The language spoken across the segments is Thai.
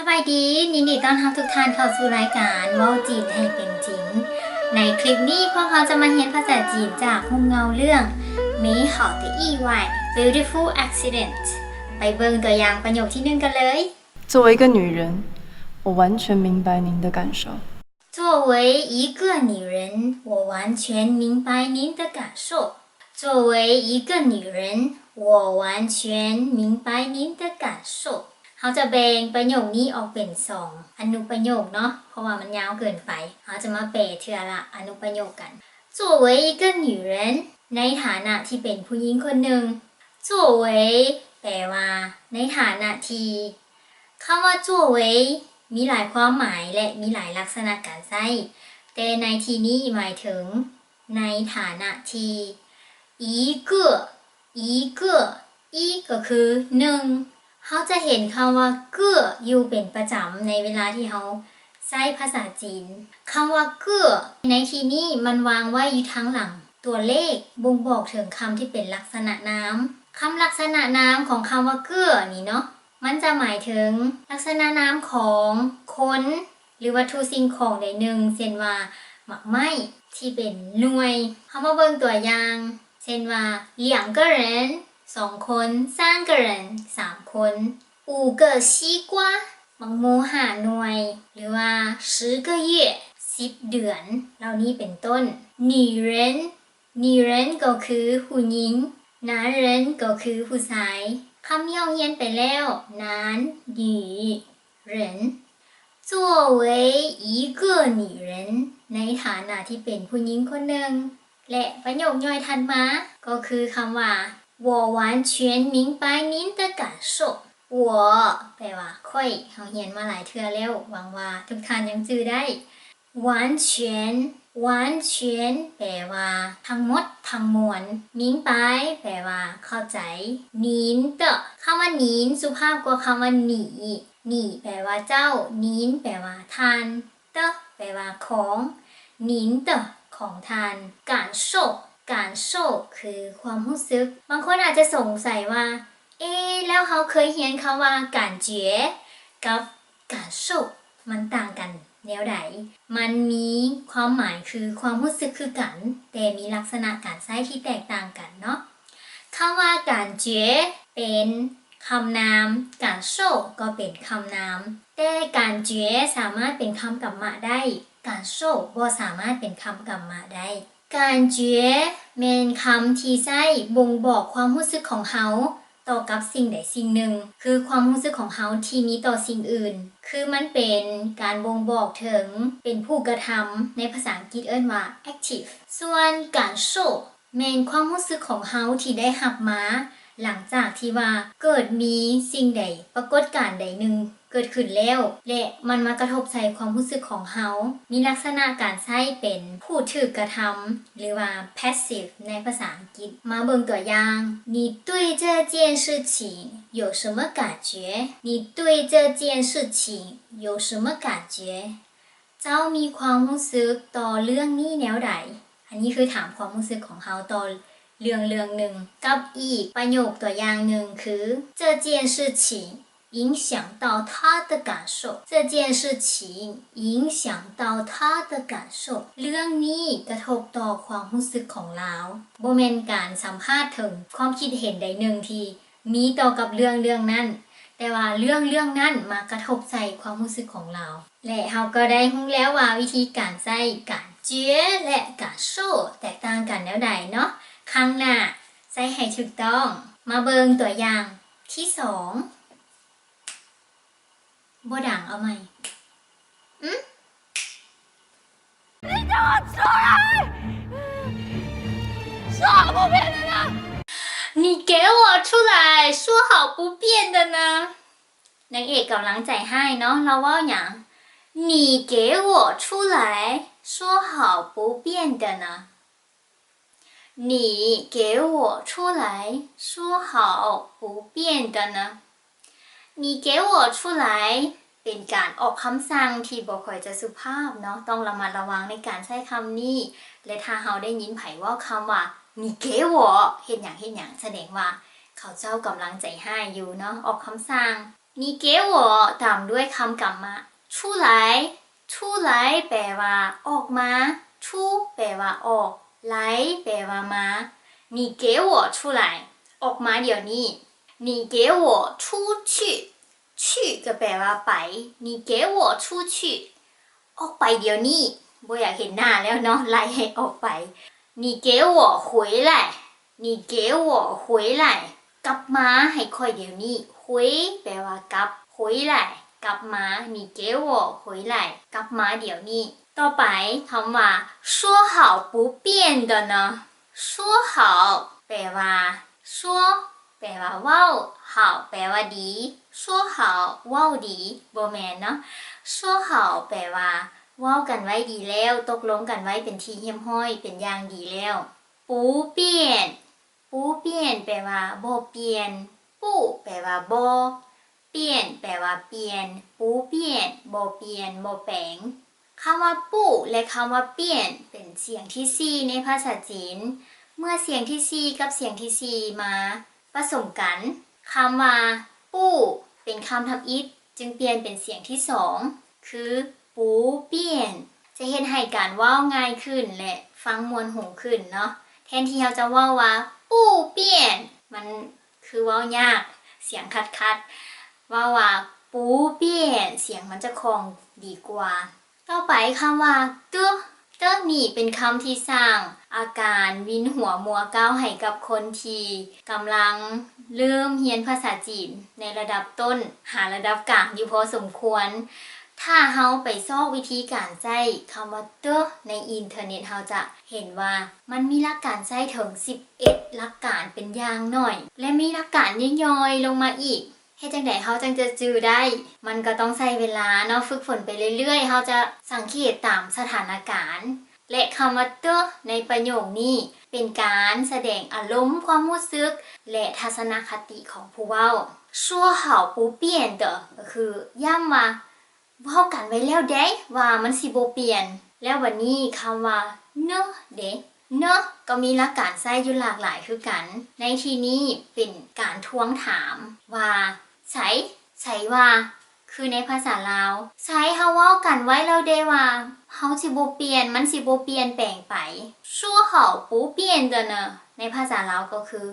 บายดียินดีต้อนรับทุกท่านเข้าสู่รายการเว้าจีนให้เป็นจริงในคลิปนี้พวกเราจะมาเรียนภาษาจีนจากฮุมเงาเรื่อง美好的意外 Beautiful Accident ไปเบิ่งตัวอย่างประโยคที่1กันเลย作为一个女人，我完全明白您的感受。作为一个女人，我完全明白您的感受。作为一个女人，我完全明白您的感受。เขาจะแบ่งประโยคนี้ออกเป็น2อนุประโยคเนาะเพราะว่ามันยาวเกินไปเขาจะมาแปลเทื่อละอนุประโยคกัน作为一个女人ในฐานะที่เป็นผู้หญิงคนหนึ่ง作为แปลว่าในฐานะที่คำว่า作为มีหลายความหมายและมีหลายลักษณะการใช้แต่ในที่นี้หมายถึงในฐานะที่一个一个一ก็คือ1เขาจะเห็นคำว่าเก้ออยู่เป็นประจำในเวลาที่เขาใช้ภาษาจีนคำว่าเก้อในที่นี้มันวางไว้อยู่ทั้งหลังตัวเลขบ่งบอกถึงคำที่เป็นลักษณะนามคำลักษณะนามของคำว่าเก้อนี่เนาะมันจะหมายถึงลักษณะนามของคนหรือวัตถุสิ่งของใดหนึ่งเช่นว่าหมากไม้ที่เป็นหน่วยเขามาเบิ่งตัวอย่างเช่นว่า2个人2คน3个人3คน5个西瓜มังโม5หน่วยหรือว่า10个月10เดือนเหล่านี้เป็นต้น女人女人ก็คือผู้หญิง男人ก็คือผู้ชายคำที่เราเรียนไปแล้ว男女人作为一个女人ในฐานะที่เป็นผู้หญิงคนหนึ่งและประโยคย่อยถัดมาก็คือคำว่า我完全明白您的感受我แปลว่าค่อยเราเรียนมาหลายเทื่อแล้วหวังว่าทุกท่านยังจื่อได้完全完全แปลว่าทั้งหมดทั้งมวล明白แปลว่าเข้าใจ您的คำว่า您สุภาพกว่าคำว่า你你แปลว่าเจ้า您แปลว่าท่าน的แปลว่าของ您的ของท่าน感受การโชคคือความรู้สึกบางคนอาจจะสงสัยว่าแล้วเขาเคยเรียนคำว่าการเจ๋กับการโชคมันต่างกันแนวใดมันมีความหมายคือความรู้สึกคือกันแต่มีลักษณะการใช้ที่แตกต่างกันเนาะคำว่าการเจ๋เป็นคำนามการโชคก็เป็นคำนามแต่การเจ๋สามารถเป็นคำกรรมะได้การโชคบ่สามารถเป็นคำกรรมะได้การเจ๋เป็นคำที่ใช้บ่งบอกความรู้สึกของเขาต่อกับสิ่งใดสิ่งหนึ่งคือความรู้สึกของเขาที่มีต่อสิ่งอื่นคือมันเป็นการบ่งบอกถึงเป็นผู้กระทำในภาษาอังกฤษเอิ้นว่า active ส่วนการโชคเป็นความรู้สึกของเขาที่ได้รับมาหลังจากที่ว่าเกิดมีสิ่งใดปรากฏการณ์ใดหนึ่งเกิดขึ้นแล้วและมันมากระทบใส่ความรู้สึกของเขามีลักษณะการใช้เป็นผู้ถูกกระทำหรือว่า passive ในภาษาอังกฤษมาเบิ่งตัวอย่าง你对这件事情有什么感觉你对这件事情有什么感觉เจ้ามีความรู้สึกต่อเรื่องนี้แนวใดอันนี้คือถามความรู้สึกของเขาต่อเรื่องหนึ่งกับอีกประโยคตัวอย่างหนึ่งคือ这件事情影响到他的感受这件事情影响到他的感受เรื่องนี้กระทบต่อความรู้สึกของเราบ่แม่นการสัมภาษณ์ถึงความคิดเห็นใดหนึ่งที่มีต่อกับเรื่องนั้นแต่ว่าเรื่องนั้นมากระทบใส่ความรู้สึกของเราและเราก็ได้รู้แล้วว่าวิธีการใช้การเจื้อและการโซ่แตกต่างกันแนวใดเนาะครั้งหน้าใช้ให้ถูกต้องมาเบิ่งตัวอย่างที่2บ่ดังเอาใหม่你给我出来！说好不变的呢？你给我出来说好不变的呢นางเอกกำลังใจให้เนาะเราว่าอย่าง你给我出来说好不变的呢你给我出来说好不变的呢你给我出来เป็นการออกคำสั่งที่บ่ค่อยจะสุภาพเนาะต้องระมัดระวังในการใช้คำนี้และถ้าเราได้ยินไผว่าคำว่า你给我เฮ็ดหยังแสดงว่าเขาเจ้ากำลังใจให้อยู่เนาะออกคำสั่ง你给我ตามด้วยคำกรรมะ出来出来แปลว่าออกมาชูแปลว่าออกไหลแปลว่ามา你给我出来ออกมาเดี๋ยวนี้你给我出去去ก็แปลว่าไป你给我出去ออกไปเดี๋ยวนี้บ่อยากเห็นหน้าแล้วเนาะไล่ให้ออกไป你给我回来你给我回来กลับมาให้ค่อยเดี๋ยวนี้回แปลว่ากลับ回来กลับมา你给我回来กลับมาเดี๋ยวนี้ต่อไปคำว่า说好不变的呢说好แปลว่า说แปลว่าเว้า好แปลว่าดี说好เว้าดีบ่แม่นเนาะ说好แปลว่าเว้ากันไว้ดีแล้วตกลงกันไว้เป็นที่เยี่ยมห้อยเป็นอย่างดีแล้ว不变不变แปลว่าบ่เปลี่ยนปู้แปลว่าบ่เปลี่ยนแปลว่าเปลี่ยน不变บ่เปลี่ยนบ่แปลงคำว่าปู้และคำว่าเปลี่ยนเป็นเสียงที่สี่ในภาษาจีนเมื่อเสียงที่สี่กับเสียงที่สี่มาผสมกันคำว่าปู้เป็นคำทำอิฐจึงเปลี่ยนเป็นเสียงที่สองคือปูเปลี่ยนจะเห็นให้การเว้าง่ายขึ้นและฟังมวลหูขึ้นเนาะแทนที่เราจะเว้าว่าปูเปลี่ยนมันคือเว้ายากเสียงคัดว่าปูเปลี่ยนเสียงมันจะคล่องดีกว่าต่อไปคำว่าเตอนี่เป็นคำที่สร้างอาการวินหัวมัวก้าวให้กับคนที่กำลังเริ่มเรียนภาษาจีนในระดับต้นหาระดับกลางอยู่พอสมควรถ้าเฮาไปซอกวิธีการใช้คำว่าเตอในอินเทอร์เน็ตเฮาจะเห็นว่ามันมีหลักการใช้ถึง11หลักการเป็นอย่างหน่อยและมีหลักการย่อยๆลงมาอีกเฮ็ดจังได๋เฮาจังจะจื้อได้มันก็ต้องใช้เวลาเนาะฝึกฝนไปเรื่อยๆเฮาจะสังเกตตามสถานการณ์และคำว่าเตอในประโยคนี้เป็นการแสดงอารมณ์ความรู้สึกและทัศนคติของผู้เว้า说好不变的ก็คือย้ำว่าเว้ากันไว้แล้วเด้ว่ามันสิบ่เปลี่ยนแล้ววันนี้คำว่าเนอะเด้เนอะก็มีหลักการใช้อยู่หลากหลายคือกันในที่นี้เป็นการทวงถามว่าใช้ว่าคือในภาษาลาวใช้เฮาเว้ากันไว้แล้วเด้ว่าเฮาสิบ่เปลี่ยนมันสิบ่เปลี่ยนแปลงไป说好不变的呢ในภาษาลาวก็คือ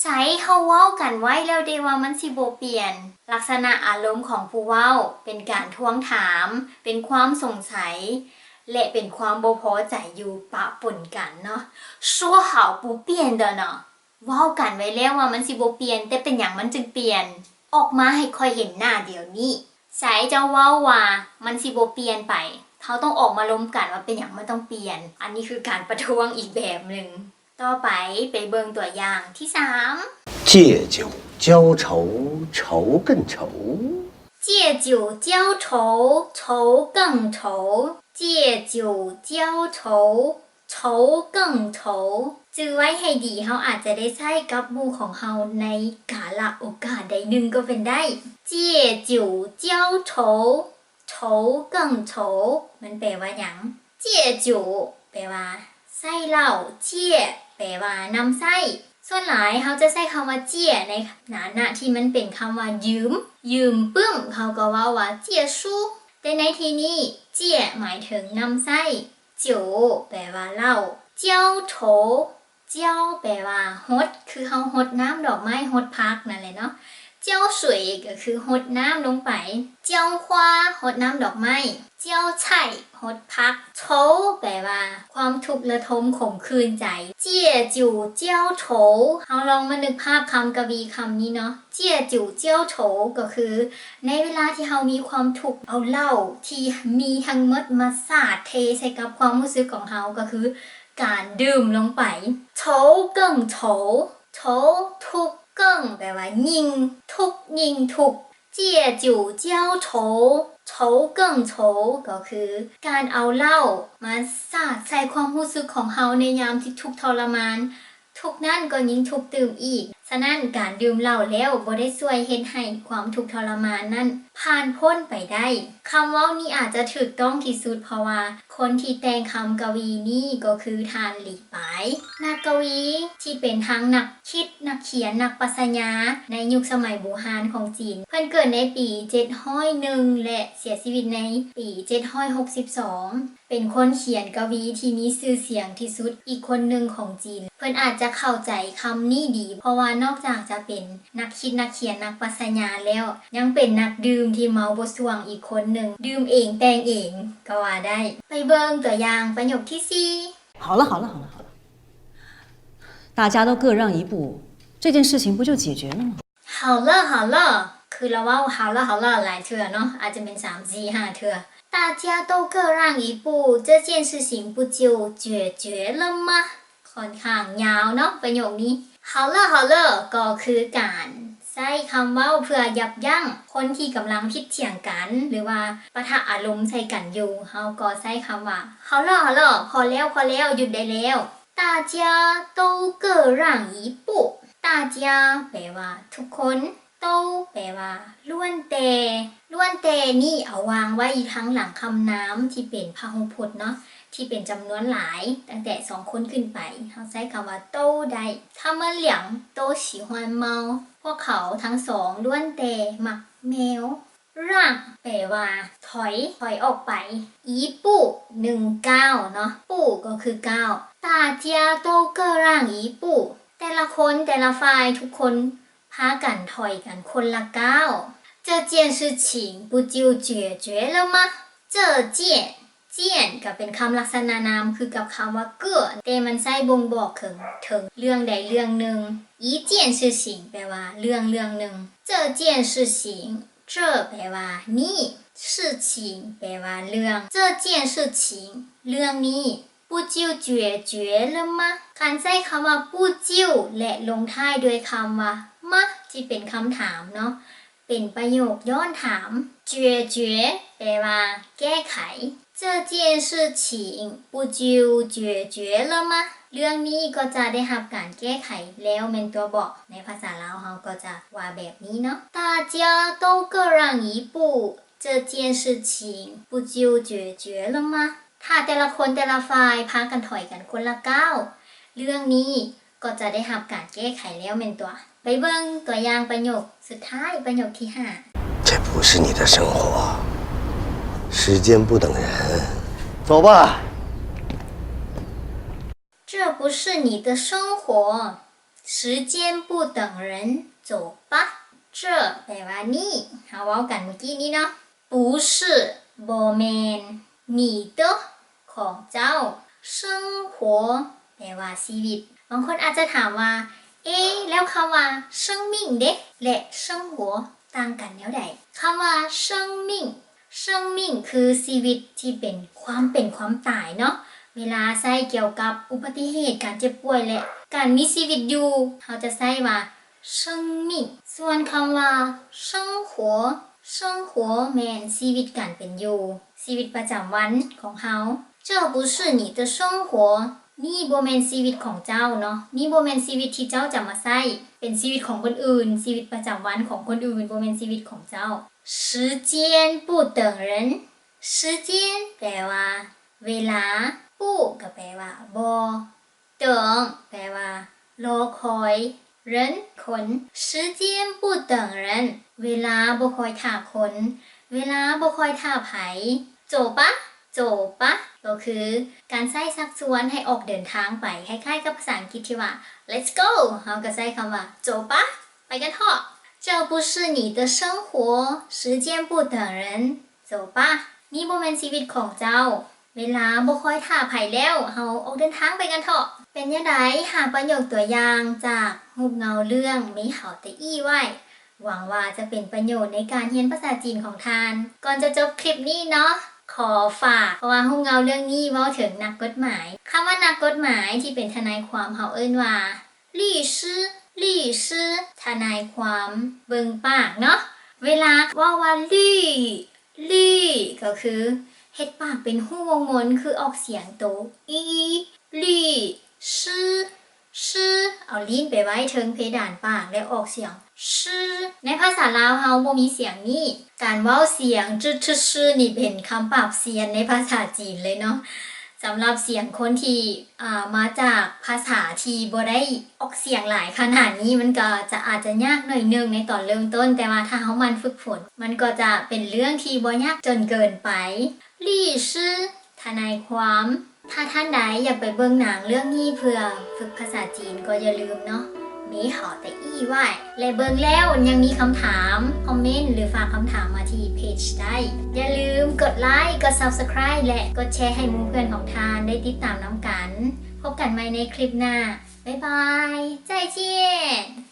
ใช้เฮาเว้ากันไว้แล้วเด้ว่ามันสิบ่เปลี่ยนลักษณะอารมณ์ของผู้เว้าเป็นการทวงถามเป็นความสงสัยและเป็นความบ่พอใจอยู่ปะปนกันเนาะ说好不变的呢เว้ากันไว้แล้วว่ามันสิบ่เปลี่ยนแต่เป็นหยังมันจึงเปลี่ยนออกมาให้ค่อยเห็นหน้าเดี๋ยวนี้ใช้เจ้าเว้าว่ามันสิบ่เปลี่ยนไปเขาต้องออกมาล้มกันว่าเป็นหยังมันต้องเปลี่ยนอันนี้คือการประท้วงอีกแบบหนึ่งต่อไปเบิ่งตัวอย่างที่3借酒浇愁愁更愁借酒浇愁愁更愁借酒浇愁愁更愁จื้อไว้ให้ดีเฮาอาจจะได้ใช้กับหมู่ของเฮาในกาลโอกาสใดหนึ่งก็เป็นได้借酒浇愁愁更愁มันแปลว่าหยัง借酒แปลว่าใส่เหล้าเจี้ยแปลว่านำใส่ส่วนหลายเขาจะใช้คำว่าเจี้ยในฐานะที่มันเป็นคำว่ายืมปึ้มเขาก็ว่าเจี้ยชู้แต่ในที่นี้เจี้ยหมายถึงนำใส่โจแปลว่าเหล้าเจ้าโถเจ้าแปลว่าฮดคือเขาฮดน้ำดอกไม้ฮดพักนั่นแหละเนาะเจ้าสวยก็คือฮดน้ำลงไปเจ้าคว้าฮดน้ำดอกไม้เจ้าไช่ฮดพักโฉแปลว่าความทุกข์ระทมข่มขืนใจเจี้ยจิ๋วเจ้าโฉเราลองมานึกภาพคำกวีคำนี้เนาะเจี้ยจิ๋วเจ้าโฉก็คือในเวลาที่เรามีความทุกข์เอาเหล้าที่มีทั้งหมดมาสาดเทใส่กับความรู้สึกของเราก็คือการดื่มลงไปโฉเกิ่งโฉทุกเกิ่งแปลว่ายิงทุกยิงทุกเจี้ยจิ๋วเจ้าโฉเกิ่งโฉก็คือการเอาเหล้ามาสาดใส่ความรู้สึกของเฮาในยามที่ทุกข์ทรมานทุกนั่นก็ยิ่งทุกข์ตื่มอีกฉะนั้นการดื่มเหล้าแล้วบ่ได้ช่วยเฮ็ดให้ความทุกข์ทรมานนั้น ผ่านพ้นไปได้คำเว้านี้อาจจะถูกต้องที่สุดเพราะว่าคนที่แต่งคำกวีนี้ก็คือท่านหลีปายนักกวีที่เป็นทั้งนักคิดนักเขียนนักปรัชญาในยุคสมัยโบราณของจีนเพิ่นเกิดในปี701และเสียชีวิตในปี762เป็นคนเขียนกวีที่มีชื่อเสียงที่สุดอีกคนหนึ่งของจีนเพิ่นอาจจะเข้าใจคำนี้ดีเพราะว่านอกจากจะเป็นนักคิดนักเขียนนักปรัชญาแล้วยังเป็นนักดื่มที่เมาบ่ส่วงอีกคนหนึ่งดื่มเองแต่งเองก็ว่าได้ไปเบิ่งตัวอย่างประโยคที่4好了好了好了好了，大家都各让一步，这件事情不就解决了吗？好了好了คือเราว่า好了好了หลายเทื่อเนาะอาจจะเป็น3 4 5เทื่อ大家都各让一步这件事情不就解决了吗ค่อนข้างยาวเนาะประโยคนี้好了好了ก็คือการใช้คำเว้าเพื่อยับยั้งคนที่กำลังพิดเถียงกันหรือว่าปะทะอารมณ์ใส่กันอยู่เฮาก็ใช้คำว่า好了好了พอแล้วหยุดได้แล้ว大家都各让一步大家แปลว่าทุกคนโตแปลว่าล้วนแต่นี่เอาวางไว้ทั้งหลังคำน้ำที่เป็นพหูพจน์เนาะที่เป็นจำนวนหลายตั้งแต่2คนขึ้นไปเขาใช้คำว่าโตได้他们俩都喜欢猫พวกเขาทั้งสองล้วนแต่มักแมวร่างแปลว่าถอยออกไปอีปู่1 ก้าวเนาะปู่ก็คือก้าว大家都各让一步แต่ละคนแต่ละฝ่ายทุกคนพากันถอยกันคนละก้าว这件事情不就解决了吗这件ก็เป็นคำลักษณะนามคือกับคำว่าเกื้อแต่มันใช้บ่งบอกถึงเรื่องใดเรื่องหนึ่ง一件事情แปลว่าเรื่องหนึ่ง这件事情这แปลว่านี่事情แปลว่าเรื่อง这件事情เรื่องนี้不就解决了吗การใช้คำว่า不就และลงท้ายด้วยคำว่ามะที่เป็นคำถามเนาะเป็นประโยคย้อนถาม解决แปลว่าแก้ไข这件事情不就解决了吗เรื่องนี้ก็จะได้รับการแก้ไขแล้วเป็นตัวบอกในภาษาลาวเฮาก็จะว่าแบบนี้เนาะ大家都各让一步这件事情不就解决了吗ถ้าแต่ละคนแต่ละฝ่ายพากันถอยกันคนละก้าวเรื่องนี้ก็จะได้รับการแก้ไขแล้วเป็นตัวไปเบิ่งตัวอย่างประโยคสุดท้ายประโยคที่5这不是你的生活，时间不等人，走吧。这不是你的生活时间不等人走吧这แปลว่านี่เฮาเว้ากันเมื่อกี้นี้เนาะ不是บ่แม่น你的ของเจ้า生活แปลว่าชีวิตบางคนอาจจะถามว่าแล้วคำว่า生命เด้และ生活ต่างกันแนวใดคำว่า生命คือชีวิตที่เป็นความตายเนาะเวลาใช้เกี่ยวกับอุบัติเหตุการเจ็บป่วยและการมีชีวิตอยู่เขาจะใช้ว่า生命ส่วนคำว่า生活แม่นชีวิตการเป็นอยู่ชีวิตประจำวันของเขา这不是你的生活นี่บ่แม่นชีวิตของเจ้าเนาะนี่บ่แม่นชีวิตที่เจ้าจะมาใช้เป็นชีวิตของคนอื่นชีวิตประจำวันของคนอื่นบ่แม่นชีวิตของเจ้า时间不等人时间แปลว่าเวลาผู้ก็แปลว่าบ่เติงแปลว่ารอคอย人คน时间不等人เวลาบ่คอยท่าคนเวลาบ่คอยท่าไผโจปะก็คือการใช้ชักชวนให้ออกเดินทางไปคล้ายๆกับภาษาอังกฤษที่ว่า let's go เราก็ใช้คำว่าโจปะไปกันเถอะ这不是你的生活时间不等人โจปะนี่บ่แม่นชีวิตของเจ้าเวลาบ่ค่อยท่าไผแล้วเฮาออกเดินทางไปกันเถอะเป็นจังได๋หาประโยคตัวอย่างจากรูปเงาเรื่องมีเฮาแต่อี้ไว้หวังว่าจะเป็นประโยชน์ในการเรียนภาษาจีนของท่านก่อนจะจบคลิปนี้เนาะขอฝากเพราะว่ารูปเงาเรื่องนี้เว้าถึงนักกฎหมายคำว่านักกฎหมายที่เป็นทนายความเฮาเอิ้นว่า律师ทนายความเบิ่งปากเนาะเวลาว่าลี่ก็คือเฮ็ดปากเป็นหูวงมนคือออกเสียงโตอีลี่ชื่อ ชื่อเอาลิ้นไปไว้เทิงเพดานปากและออกเสียงชื่อในภาษาลาวเฮาบ่มีเสียงนี้การเว้าเสียงชื่อนี่เป็นคำปรับเสียงในภาษาจีนเลยเนาะสำหรับเสียงคนที่มาจากภาษาที่บ่ได้ออกเสียงหลายขนาดนี้มันก็จะอาจจะยากหน่อยนึงในตอนเริ่มต้นแต่ว่าถ้าเฮามันฝึกฝนมันก็จะเป็นเรื่องที่บ่ยากจนเกินไปลี่ชื่อทนายความถ้าท่านใดอยากไปเบิ่งหนังเรื่องนี้เพื่อฝึกภาษาจีนก็อย่าลืมเนาะมีหอแต่อี้ไว้และเบิ่งแล้วยังมีคำถามคอมเมนต์หรือฝากคำถามมาที่เพจได้อย่าลืมกดไลค์กด Subscribe และกดแชร์ให้หมู่เพื่อนของทานได้ติดตามน้ำกันพบกันใหม่ในคลิปหน้าบ๊ายบายใจเจียน